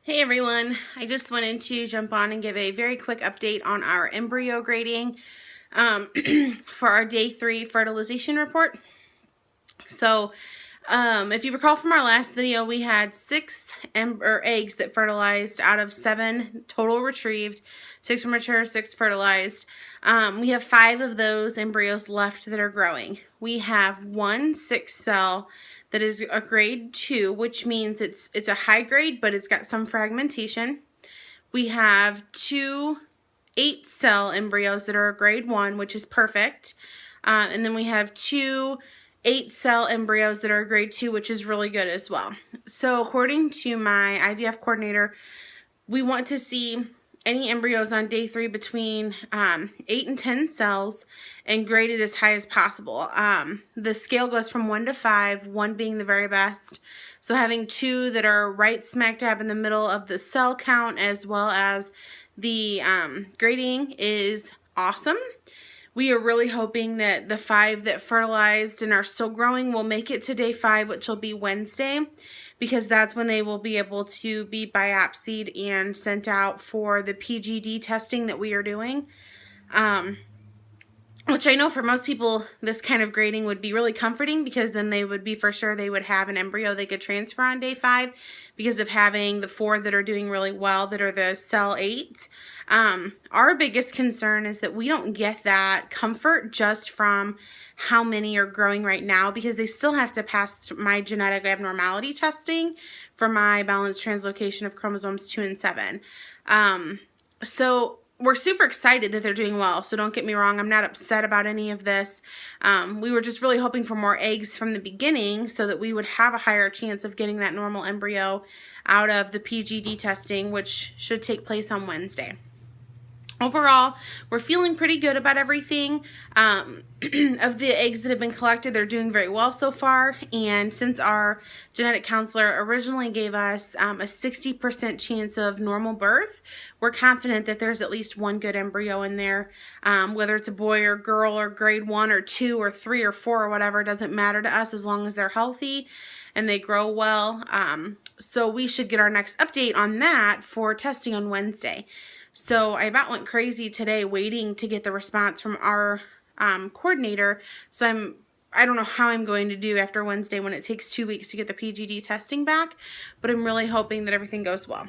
Hey everyone, I just wanted to jump on and give a very quick update on our embryo grading for our day 3 fertilization report. So if you recall from our last video, we had 6 eggs that fertilized out of 7 total retrieved, 6 were mature, 6 fertilized. We have 5 of those embryos left that are growing. We have 1 6 cell that is a grade 2, which means it's a high grade, but it's got some fragmentation. We have 2 8 cell embryos that are a grade 1, which is perfect. And then we have 2 8 cell embryos that are grade 2, which is really good as well. So according to my IVF coordinator, we want to see any embryos on day 3 between 8 and 10 cells and graded as high as possible. The scale goes from 1 to 5, 1 being the very best. So having 2 that are right smack dab in the middle of the cell count as well as the grading is awesome. We are really hoping that the 5 that fertilized and are still growing will make it to day 5, which will be Wednesday, because that's when they will be able to be biopsied and sent out for the PGD testing that we are doing. Which I know for most people, this kind of grading would be really comforting, because then they would be for sure they would have an embryo they could transfer on day 5 because of having the 4 that are doing really well that are the cell 8. Our biggest concern is that we don't get that comfort just from how many are growing right now, because they still have to pass my genetic abnormality testing for my balanced translocation of chromosomes 2 and 7. So we're super excited that they're doing well, so don't get me wrong, I'm not upset about any of this. We were just really hoping for more eggs from the beginning so that we would have a higher chance of getting that normal embryo out of the PGD testing, which should take place on Wednesday. Overall, we're feeling pretty good about everything. Of the eggs that have been collected, they're doing very well so far. And since our genetic counselor originally gave us a 60% chance of normal birth, we're confident that there's at least 1 good embryo in there. Whether it's a boy or girl or grade 1 or 2 or 3 or 4 or whatever, doesn't matter to us as long as they're healthy and they grow well. So we should get our next update on that for testing on Wednesday. So I about went crazy today waiting to get the response from our coordinator. So I don't know how I'm going to do after Wednesday when it takes 2 weeks to get the PGD testing back, but I'm really hoping that everything goes well.